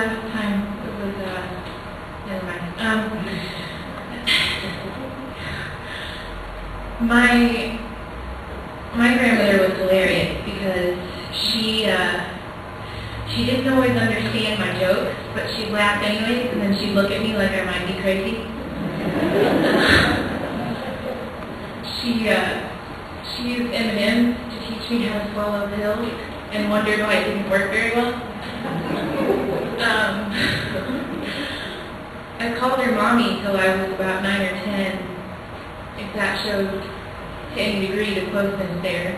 last time it was, never mind. My grandmother was hilarious because she didn't always understand my jokes, but she'd laugh anyways, and then she'd look at me like I might be crazy. She used M&M's to teach me how to swallow pills and wondered why it didn't work very well. I called her mommy till I was about 9 or 10, if that shows to any degree the closeness there.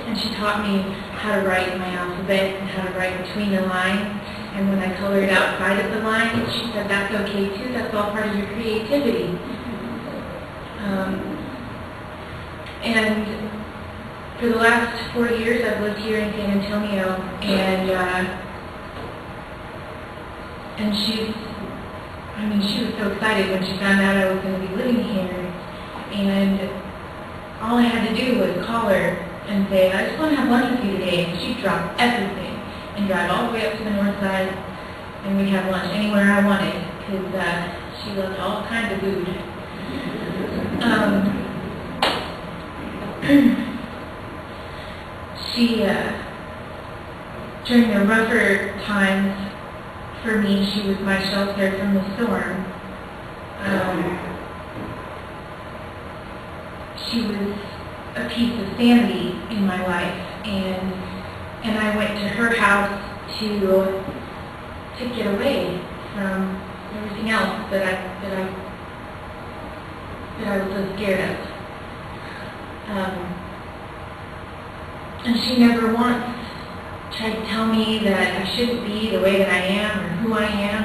And she taught me how to write my alphabet and how to write between the lines. And when I colored outside of the lines, she said, that's okay too, that's all part of your creativity. And for the last 4 years, I've lived here in San Antonio, and she was so excited when she found out I was going to be living here. And all I had to do was call her and say, I just want to have lunch with you today. And she'd drop everything and drive all the way up to the north side, and we'd have lunch anywhere I wanted, because she loved all kinds of food. During the rougher times for me, she was my shelter from the storm. She was a piece of sanity in my life, and I went to her house to get away from everything else that I was so scared of. And she never once tried to tell me that I shouldn't be the way that I am or who I am.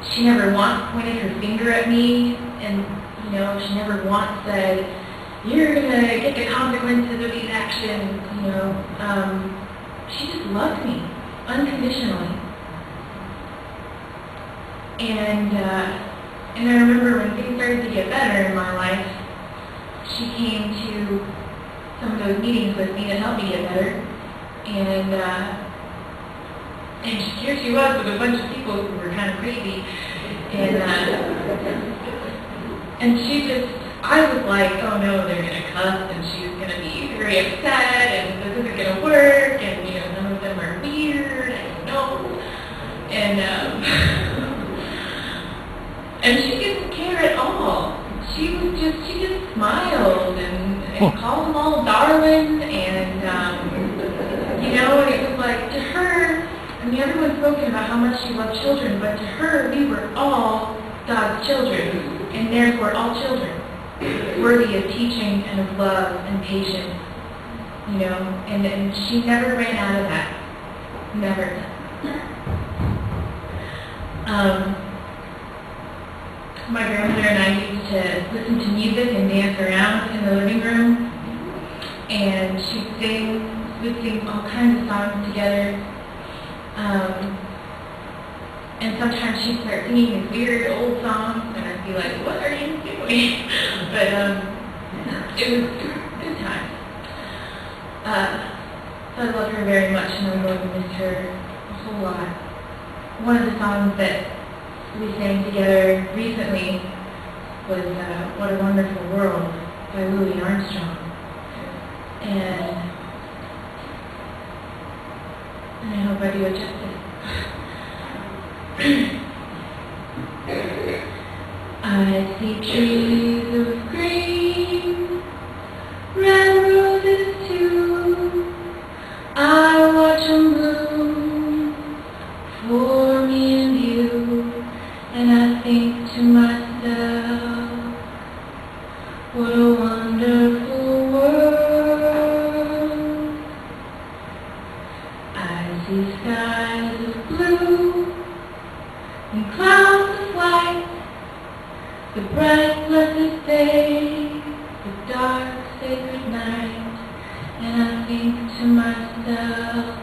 She never once pointed her finger at me, and she never once said, you're going to get the consequences of these actions, She just loved me unconditionally. And I remember when things started to get better in my life, she came to some of those meetings with me to help me get better. And here she was with a bunch of people who were kind of crazy. And she just, I was like, oh no, they're going to cuss, and she's going to be very upset, and this isn't going to work, and none of them are weird, I don't know. And she didn't care at all. She just smiled and called them all darling, and and it was like, to her, everyone's spoken about how much she loved children, but to her, we were all God's children, and therefore all children, worthy of teaching and of love and patience, and she never ran out of that. Never. My grandmother and I used to listen to music and dance around in the living room, and we'd sing all kinds of songs together. And sometimes she'd start singing these weird old songs, and I'd be like, what are you doing? But it was good times. So I love her very much, and I'm going to miss her a whole lot. One of the songs that we sang together recently was What a Wonderful World by Louis Armstrong. And I hope I do it justice. I see trees of green, red roses too. I watch them bloom for me and you, and I think to myself, what a wonderful world. I see skies of blue and clouds of white, the bright blessed day, the dark sacred night, and I think to myself,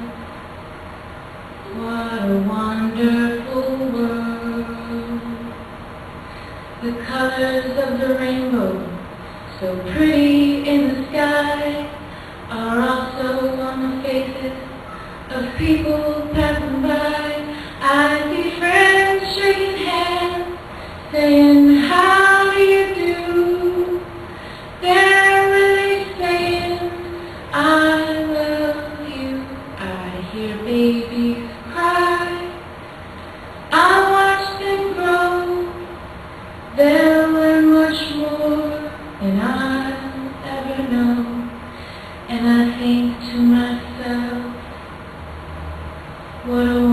what a wonderful world. The colors of the rainbow, so pretty in the sky, are also on the faces of people passing by. I see friends shaking hands, saying, how do you do? They're really saying, I love you. I hear babies cry. I watch them grow. They'll learn much more than I'll ever know. And I think to myself, what a